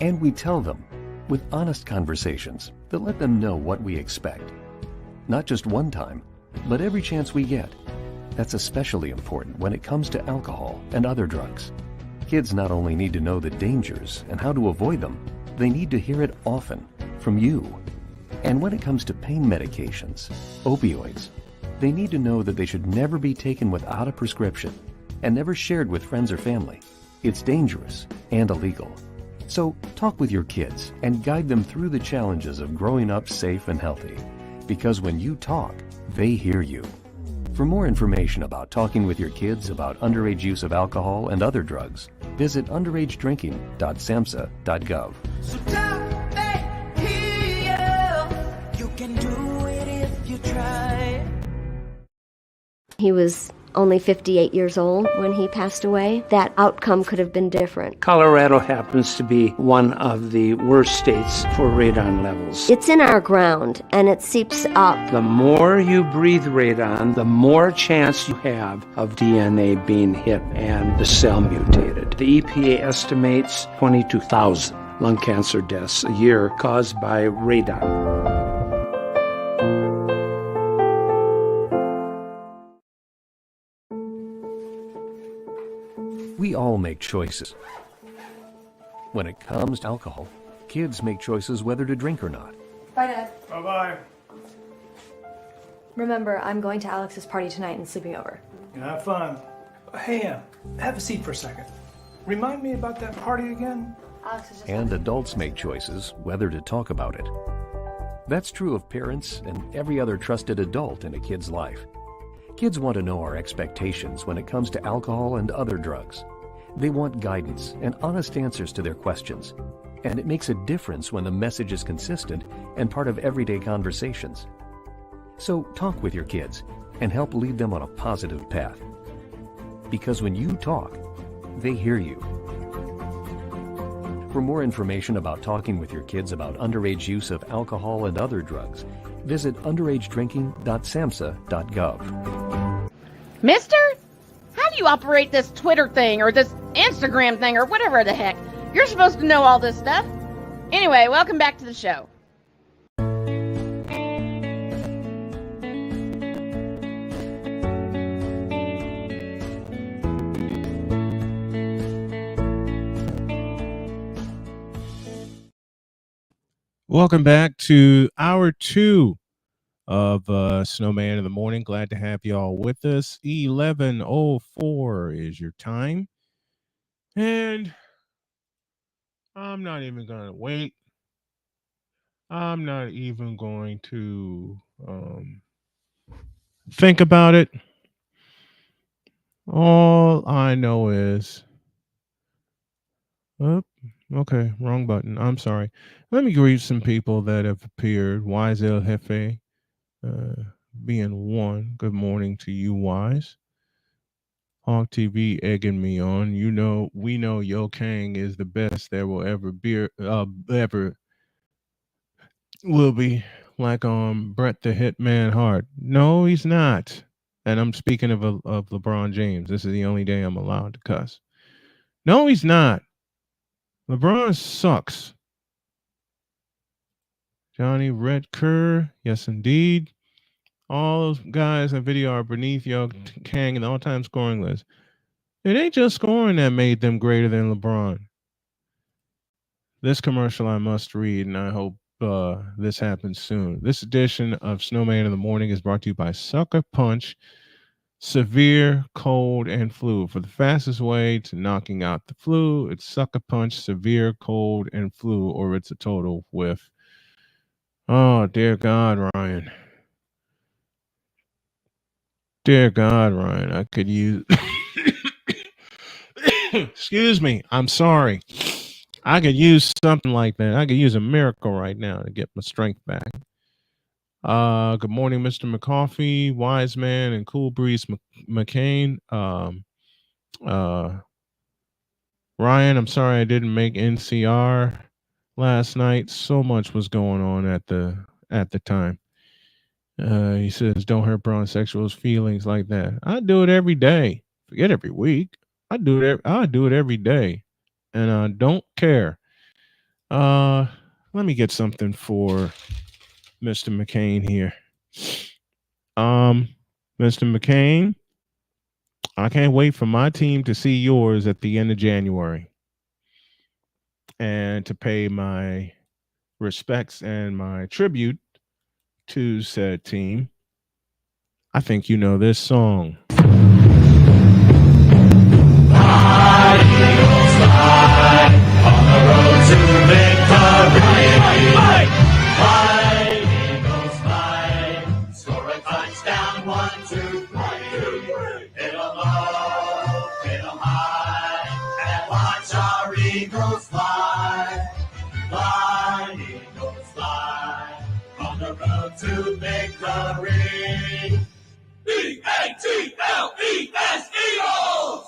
And we tell them with honest conversations that let them know what we expect. Not just one time, but every chance we get. That's especially important when it comes to alcohol and other drugs. Kids not only need to know the dangers and how to avoid them, they need to hear it often from you. And when it comes to pain medications, opioids, they need to know that they should never be taken without a prescription and never shared with friends or family. It's dangerous and illegal. So talk with your kids and guide them through the challenges of growing up safe and healthy. Because when you talk, they hear you. For more information about talking with your kids about underage use of alcohol and other drugs, visit underagedrinking.samhsa.gov. So talk, they hear you. You can do it if you try. He was only 58 years old when he passed away. That outcome could have been different. Colorado happens to be one of the worst states for radon levels. It's in our ground, and it seeps up. The more you breathe radon, the more chance you have of DNA being hit and the cell mutated. The EPA estimates 22,000 lung cancer deaths a year caused by radon. We all make choices. When it comes to alcohol, kids make choices whether to drink or not. Bye, Dad. Bye-bye. Remember, I'm going to Alex's party tonight and sleeping over. Have fun. Hey, have a seat for a second. Remind me about that party again? Alex is just... And adults make choices whether to talk about it. That's true of parents and every other trusted adult in a kid's life. Kids want to know our expectations when it comes to alcohol and other drugs. They want guidance and honest answers to their questions. And it makes a difference when the message is consistent and part of everyday conversations. So talk with your kids and help lead them on a positive path. Because when you talk, they hear you. For more information about talking with your kids about underage use of alcohol and other drugs, visit underagedrinking.samhsa.gov. Mister? How do you operate this Twitter thing or this Instagram thing or whatever the heck? You're supposed to know all this stuff. Anyway, welcome back to the show. Welcome back to hour 2 of Snowman in the Morning. Glad to have y'all with us. 11:04 is your time. And I'm not even going to wait. I'm not even going to think about it. All I know is... Okay, wrong button. I'm sorry. Let me greet some people that have appeared. Wise El Jefe, being one. Good morning to you, Wise. Hawk TV egging me on. You know, we know Yo Kang is the best there will ever be. Ever will be. Like Brett the Hitman Hart. No, he's not. And I'm speaking of LeBron James. This is the only day I'm allowed to cuss. No, he's not. LeBron sucks. Johnny Red Kerr, yes indeed. All those guys in video are beneath Yo Kang in the all-time scoring list. It ain't just scoring that made them greater than LeBron. This commercial I must read, and I hope this happens soon. This edition of Snowman in the Morning is brought to you by Sucker Punch Severe Cold and Flu. For the fastest way to knocking out the flu, it's Sucker Punch Severe Cold and Flu, or it's a total whiff. Oh, dear God, Ryan. Dear God, Ryan, I could use... Excuse me, I'm sorry. I could use something like that. I could use a miracle right now to get my strength back. Good morning, Mr. McCoffee, Wise Man, and Cool Breeze McCain. Ryan, I'm sorry I didn't make NCR last night. So much was going on at the time. He says, don't hurt bronsexuals' feelings like that. I do it every day. Forget every week. I do it every day. And I don't care. Let me get something for Mr. McCain here. Mr. McCain, I can't wait for my team to see yours at the end of January and to pay my respects and my tribute to said team. I think you know this song. On the road to victory. Fight, Eagles, fight. Score a touchdown, 1, 2, 3. Hit 'em low, hit 'em high, and watch our Eagles fly. Fly, Eagles, fly. On the road to victory. E-A-T-L-E-S, Eagles!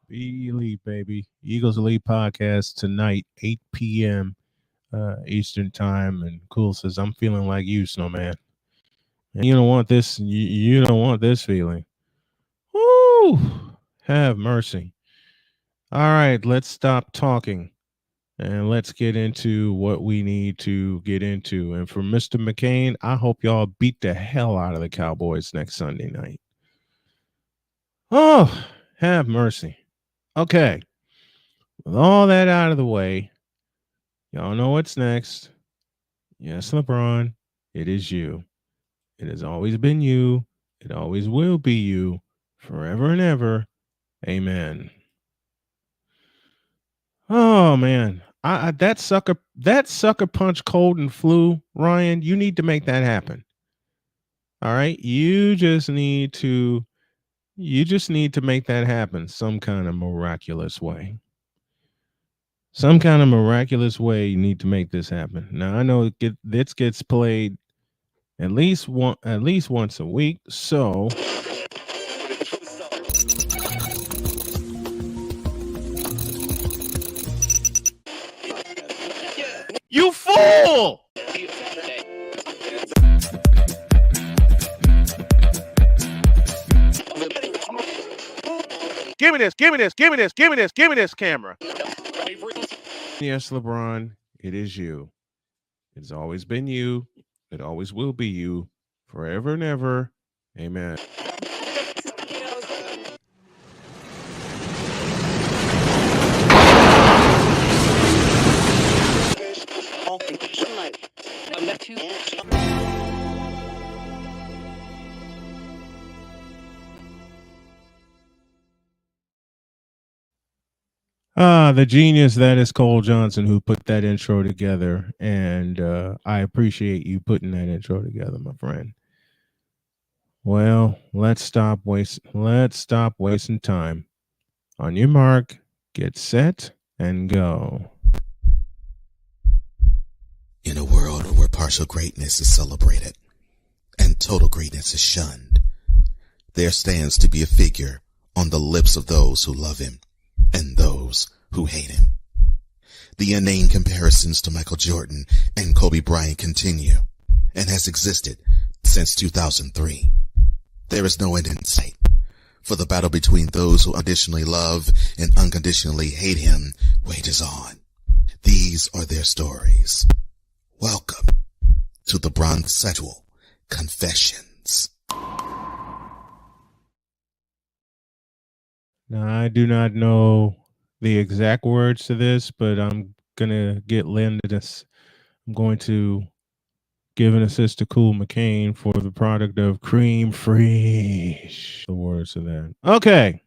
Be Elite, baby. Eagles Elite podcast tonight, 8 p.m. Eastern time. And Cool says, I'm feeling like you, Snowman. And you don't want this. You don't want this feeling. Woo! Have mercy. All right, let's stop talking and let's get into what we need to get into. And for Mr. McCain, I hope y'all beat the hell out of the Cowboys next Sunday night. Oh, have mercy. Okay. With all that out of the way, y'all know what's next. Yes, LeBron, it is you. It has always been you. It always will be you. Forever and ever. Amen. Oh man. I that sucker punch cold and flu, Ryan, you need to make that happen. All right? You just need to make that happen some kind of miraculous way. Some kind of miraculous way you need to make this happen. Now I know this gets played at least once a week. So you fool! Give me this camera. Yes, LeBron, it is you. It's always been you. It always will be you. Forever and ever. Amen. The genius that is Cole Johnson who put that intro together, and I appreciate you putting that intro together, my friend. Well, let's stop wasting time. On your mark, get set, and go. In a world where partial greatness is celebrated and total greatness is shunned, there stands to be a figure on the lips of those who love him and those who hate him. The inane comparisons to Michael Jordan and Kobe Bryant continue and has existed since 2003. There is no end in sight, for the battle between those who unconditionally love and unconditionally hate him wages on. These are their stories. Welcome to the BRONSEXUAL Confessions. Now, I do not know the exact words to this, but I'm going to get Lynn to this. I'm going to give an assist to Cool McCain for the product of cream free. The words to that. Okay.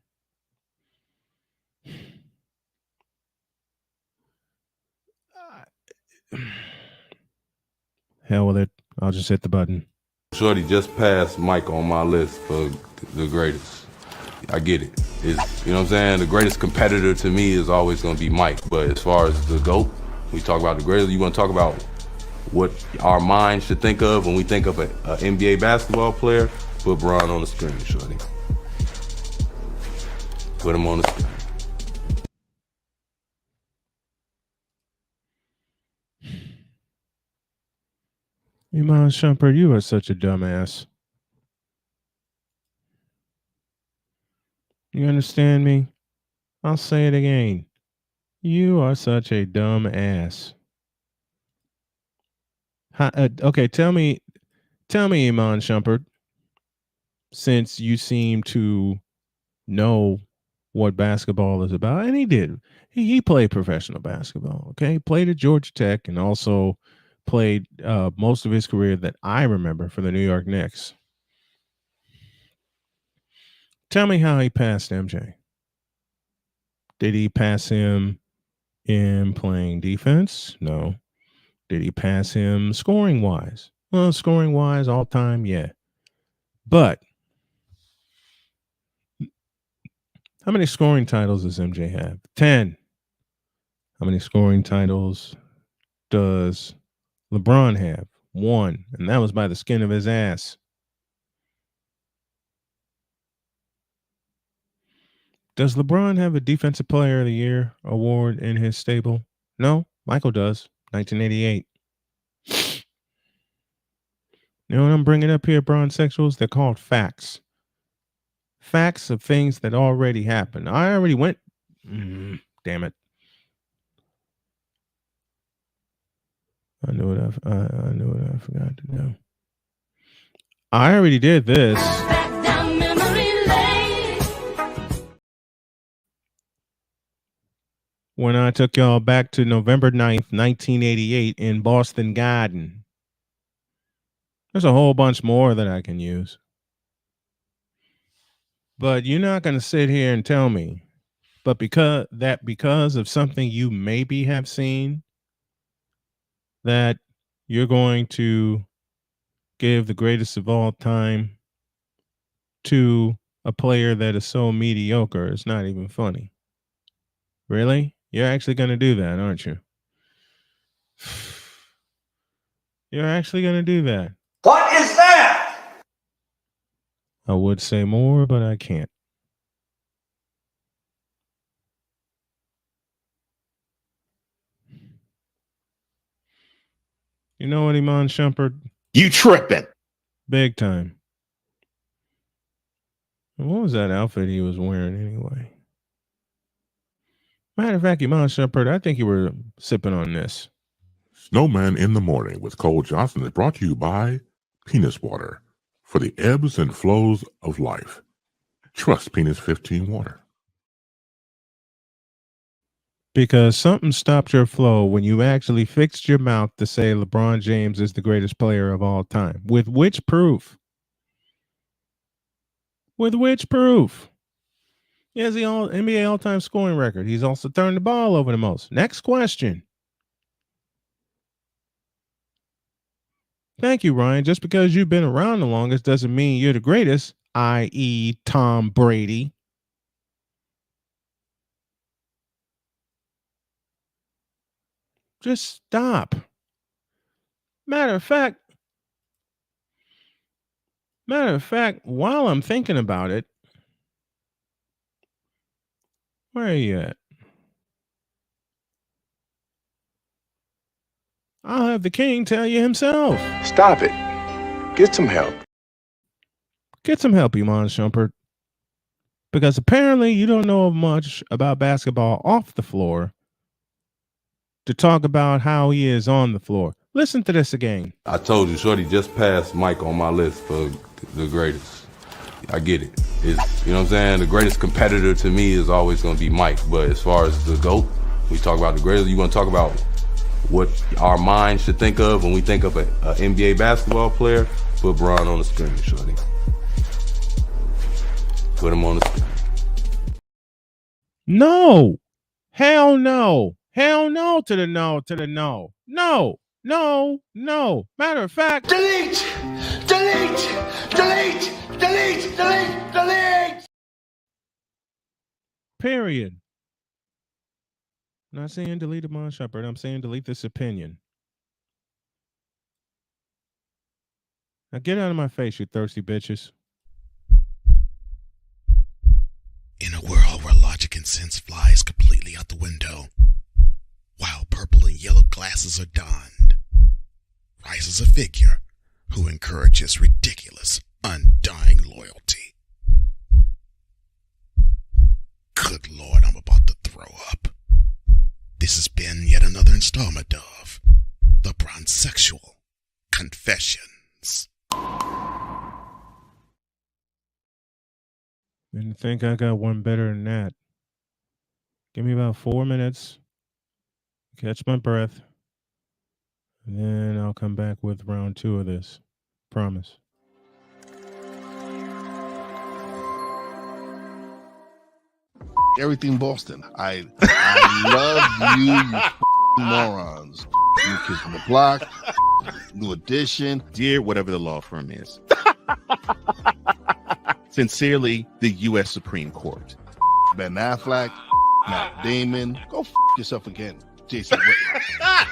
Hell with it. I'll just hit the button. Shorty just passed Mike on my list for the greatest. I get it. It's, you know what I'm saying? The greatest competitor to me is always going to be Mike. But as far as the GOAT, we talk about the greatest. You want to talk about what our mind should think of when we think of an NBA basketball player? Put Bron on the screen, Shorty. Put him on the screen. Iman Shumpert, you are such a dumbass. You understand me? I'll say it again. You are such a dumb ass. Okay, tell me, Iman Shumpert, since you seem to know what basketball is about, and he did. He played professional basketball, okay? He played at Georgia Tech and also played most of his career that I remember for the New York Knicks. Tell me how he passed MJ. Did he pass him in playing defense? No. Did he pass him scoring wise? Well, scoring wise, all time, yeah. But how many scoring titles does MJ have? 10. How many scoring titles does LeBron have? 1. And that was by the skin of his ass. Does LeBron have a Defensive Player of the Year award in his stable? No, Michael does. 1988. You know what I'm bringing up here, BRONSEXUALs? They're called facts. Facts of things that already happened. I already went. Damn it. I knew what I forgot to do. I already did this. when I took y'all back to November 9th, 1988 in Boston Garden. There's a whole bunch more that I can use. But you're not going to sit here and tell me, but because of something you maybe have seen, that you're going to give the greatest of all time to a player that is so mediocre. It's not even funny. Really? You're actually going to do that, aren't you? You're actually going to do that. What is that? I would say more, but I can't. You know what, Iman Shumpert? You tripping. Big time. What was that outfit he was wearing anyway? Matter of fact, Iman Shumpert, I think you were sipping on this. Snowman in the Morning with Cole Johnson is brought to you by Penis Water for the ebbs and flows of life. Trust Penis 15 Water. Because something stopped your flow when you actually fixed your mouth to say LeBron James is the greatest player of all time. With which proof? With which proof? He has the NBA all-time scoring record. He's also turned the ball over the most. Next question. Thank you, Ryan. Just because you've been around the longest doesn't mean you're the greatest, i.e. Tom Brady. Just stop. Matter of fact, while I'm thinking about it, where are you at? I'll have the king tell you himself. Stop it. Get some help. Get some help, Iman Shumpert. Because apparently you don't know much about basketball off the floor to talk about how he is on the floor. Listen to this again. I told you, Shorty just passed Mike on my list for the greatest. I get it. It's, you know what I'm saying? The greatest competitor to me is always going to be Mike. But as far as the GOAT, we talk about the greatest. You want to talk about what our mind should think of when we think of an NBA basketball player? Put Bron on the screen, Shorty. Put him on the screen. No. Hell no. Hell no to the no to the no. No. No. No. Matter of fact. Delete! Delete! Delete! Delete! Delete! Delete! Period. I'm not saying delete Iman Shumpert. I'm saying delete this opinion. Now get out of my face, you thirsty bitches. In a world where logic and sense flies completely out the window, while purple and yellow glasses are donned, rises a figure who encourages ridiculous, undying loyalty. Good Lord, I'm about to throw up. This has been yet another installment of the BRONSEXUAL Confessions. Didn't think I got one better than that. Give me about 4 minutes. Catch my breath. And then I'll come back with round 2 of this. Promise. Everything Boston. I love you morons. You kids from the block. New edition. Dear whatever the law firm is. Sincerely, the U.S. Supreme Court. Ben Affleck, Matt Damon. Go yourself again, Jason Whitlock.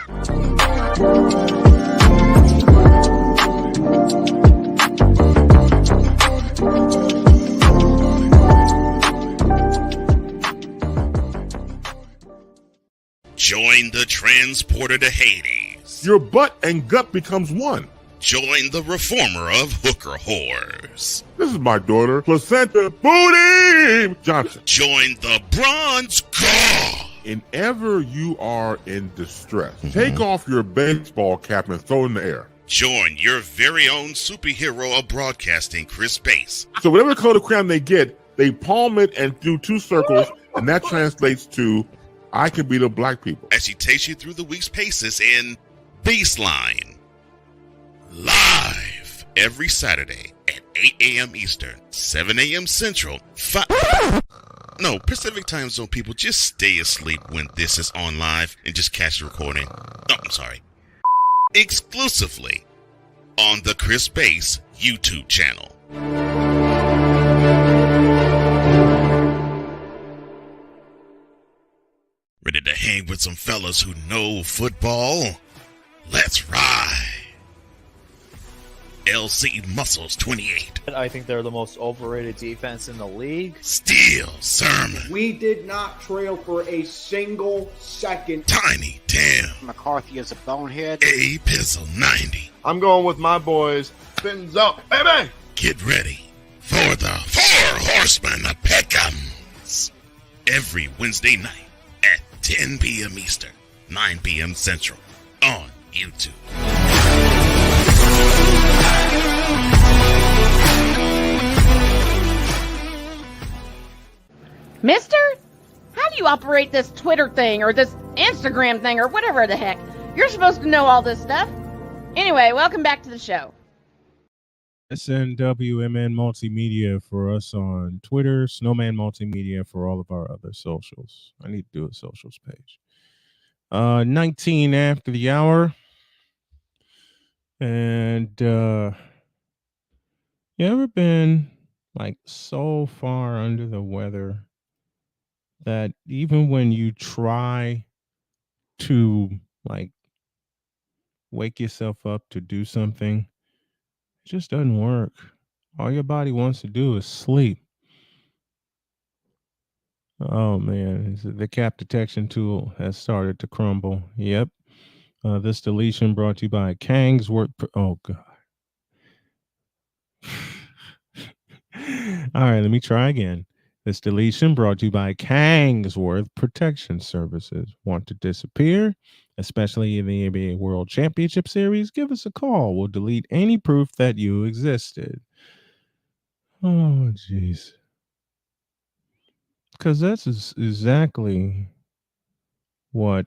Join the transporter to Hades. Your butt and gut becomes one. Join the reformer of hooker whores. This is my daughter, Placenta Booty Johnson. Join the Bronze God. And ever you are in distress, take off your baseball cap and throw it in the air. Join your very own superhero of broadcasting, Chris Bass. So whatever color crayon they get, they palm it and do 2 circles, and that translates to, I can be the black people. As she takes you through the week's paces in Baseline. Live every Saturday at 8 a.m. Eastern, 7 a.m. Central, Pacific Time Zone people, just stay asleep when this is on live and just catch the recording. Oh, I'm sorry. Exclusively on the Chris Base YouTube channel. Ready to hang with some fellas who know football? Let's ride. LC Muscles 28. I think they're the most overrated defense in the league. Steel Sermon. We did not trail for a single second. Tiny Tim. McCarthy is a bonehead. A Pizzle 90. I'm going with my boys. Fins up, baby! Get ready for the Four Horsemen of Pick'ems. Every Wednesday night at 10 p.m. Eastern, 9 p.m. Central on YouTube. Mister, how do you operate this Twitter thing or this Instagram thing or whatever the heck? You're supposed to know all this stuff. Anyway, welcome back to the show. SNWMN Multimedia for us on Twitter, Snowman Multimedia for all of our other socials. I need to do a socials page. 19 after the hour. And you ever been like so far under the weather that even when you try to like wake yourself up to do something, it just doesn't work. All your body wants to do is sleep. Oh man, the cap detection tool has started to crumble. Yep. This deletion brought to you by Kangsworth. Oh God. All right, let me try again. This deletion brought to you by Kangsworth Protection Services. Want to disappear, especially in the NBA World Championship Series? Give us a call. We'll delete any proof that you existed. Oh, jeez. Because that's exactly what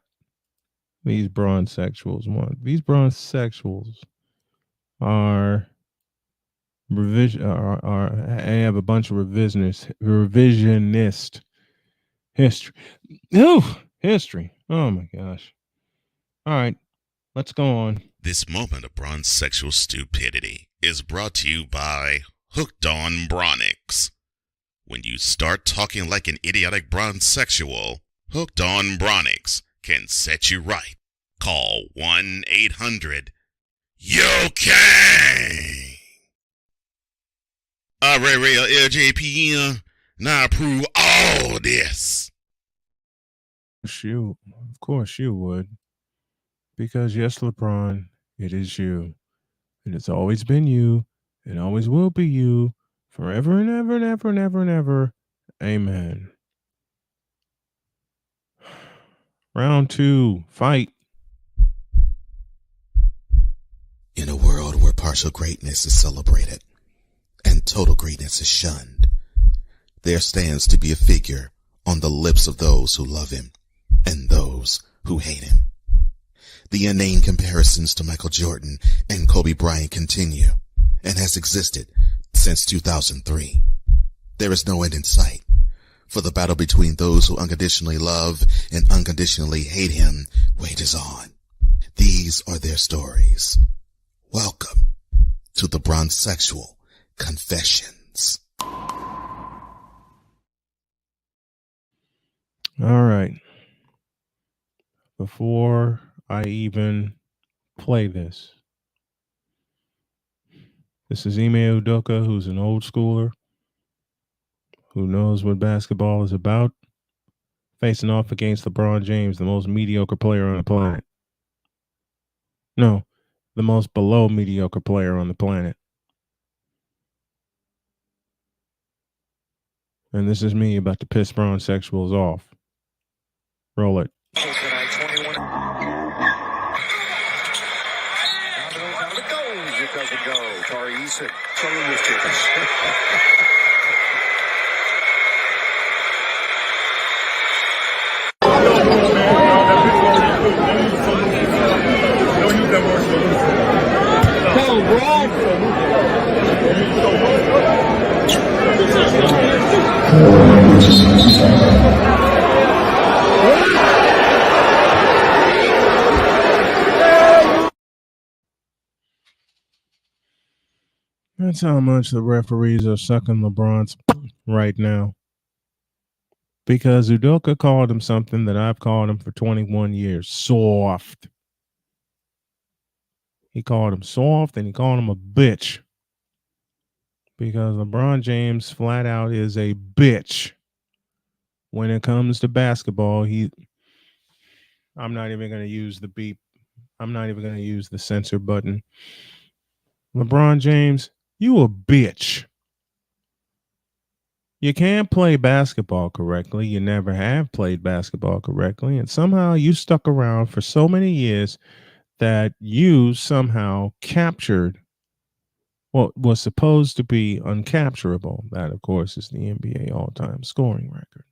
these bronsexuals want. These bronsexuals are have a bunch of revisionist history. History. Oh my gosh. All right, let's go on. This moment of bronsexual stupidity is brought to you by Hooked on Bronix. When you start talking like an idiotic bronsexual, Hooked on Bronix can set you right. Call 1-800-YO-KANG. Real LJPM, now approve all this. Shoot, of course you would. Because yes, LeBron, it is you. It has always been you. It always will be you. Forever and ever and ever and ever and ever. Amen. Round 2, fight. In a world where partial greatness is celebrated and total greatness is shunned, there stands to be a figure on the lips of those who love him and those who hate him. The inane comparisons to Michael Jordan and Kobe Bryant continue and has existed since 2003. There is no end in sight, for the battle between those who unconditionally love and unconditionally hate him wages on. These are their stories. Welcome to the Bronsexual Confessions. All right. Before I even play this is Ime Udoka, who's an old schooler who knows what basketball is about, facing off against LeBron James, the most mediocre player on the planet. No, the most below mediocre player on the planet. And this is me about to piss bronsexuals off. Roll it. That's how much the referees are sucking LeBron's right now. Because Udoka called him something that I've called him for 21 years. Soft. He called him soft and he called him a bitch. Because LeBron James flat out is a bitch. When it comes to basketball, I'm not even going to use the beep. I'm not even going to use the censor button. LeBron James, you a bitch. You can't play basketball correctly. You never have played basketball correctly. And somehow you stuck around for so many years that you somehow captured what was supposed to be uncapturable. That, of course, is the NBA all-time scoring record.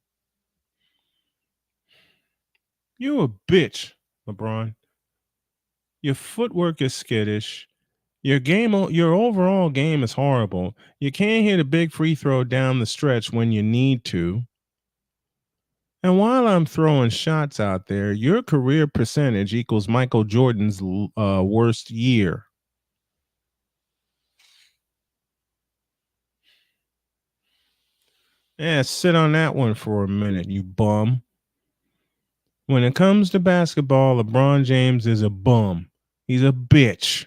You a bitch, LeBron. Your footwork is skittish. Your overall game is horrible. You can't hit a big free throw down the stretch when you need to. And while I'm throwing shots out there, your career percentage equals Michael Jordan's worst year. Yeah, sit on that one for a minute, you bum. When it comes to basketball, LeBron James is a bum. He's a bitch.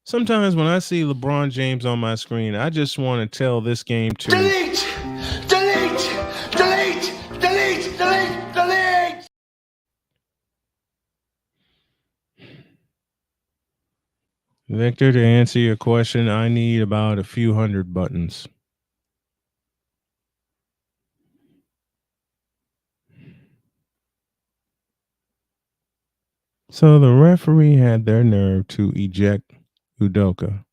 Sometimes when I see LeBron James on my screen, I just want to tell this game to Delete! Delete! Delete! Delete! Delete! Delete! Victor, to answer your question, I need about a few hundred buttons. So the referee had their nerve to eject Udoka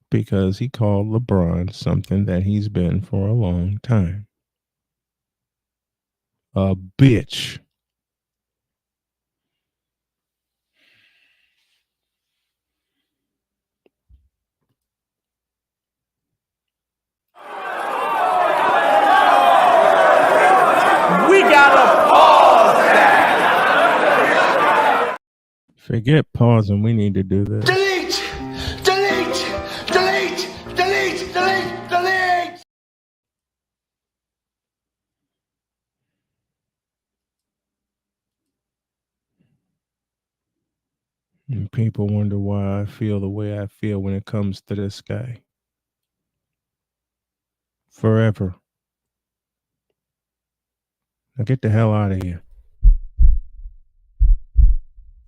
because he called LeBron something that he's been for a long time. A bitch. We gotta pause that! Forget pausing. We need to do this. Delete! Delete! Delete! Delete! Delete! Delete! And people wonder why I feel the way I feel when it comes to this guy. Forever. Now get the hell out of here.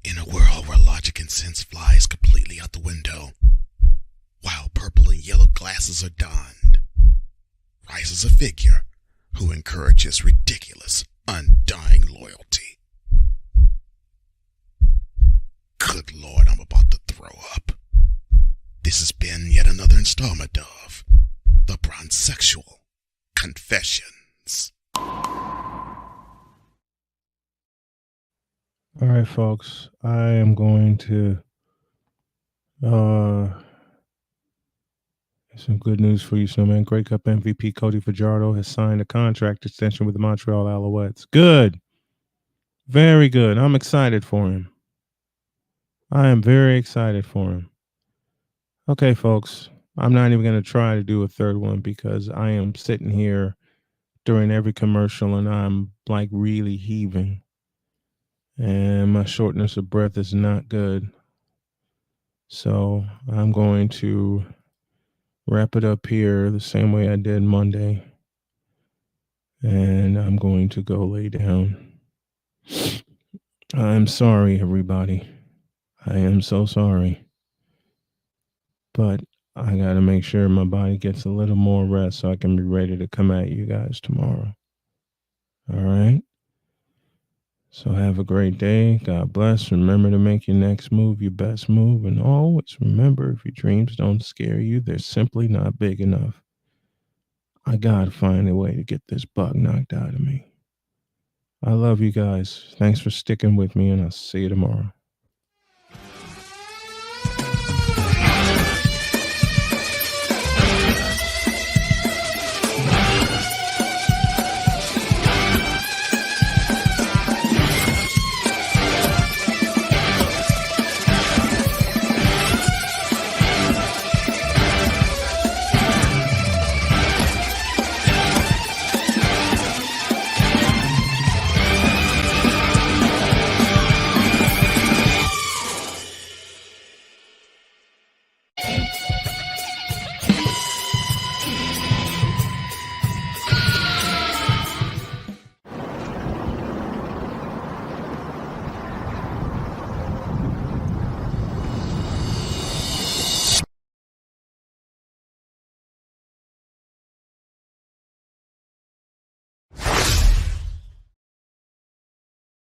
In a world where logic and sense flies completely out the window, while purple and yellow glasses are donned, rises a figure who encourages ridiculous, undying loyalty. Good Lord, I'm about to throw up. This has been yet another installment of the BRONSEXUAL Confessions. All right, folks. I am going to some good news for you, Snowman. Grey Cup MVP Cody Fajardo has signed a contract extension with the Montreal Alouettes. Good. Very good. I'm excited for him. I am very excited for him. Okay, folks. I'm not even going to try to do a third one because I am sitting here during every commercial and I'm like really heaving. And my shortness of breath is not good. So I'm going to wrap it up here the same way I did Monday. And I'm going to go lay down. I'm sorry, everybody. I am so sorry. But I got to make sure my body gets a little more rest so I can be ready to come at you guys tomorrow. All right? So have a great day. God bless. Remember to make your next move your best move. And always remember, if your dreams don't scare you, they're simply not big enough. I got to find a way to get this bug knocked out of me. I love you guys. Thanks for sticking with me, and I'll see you tomorrow.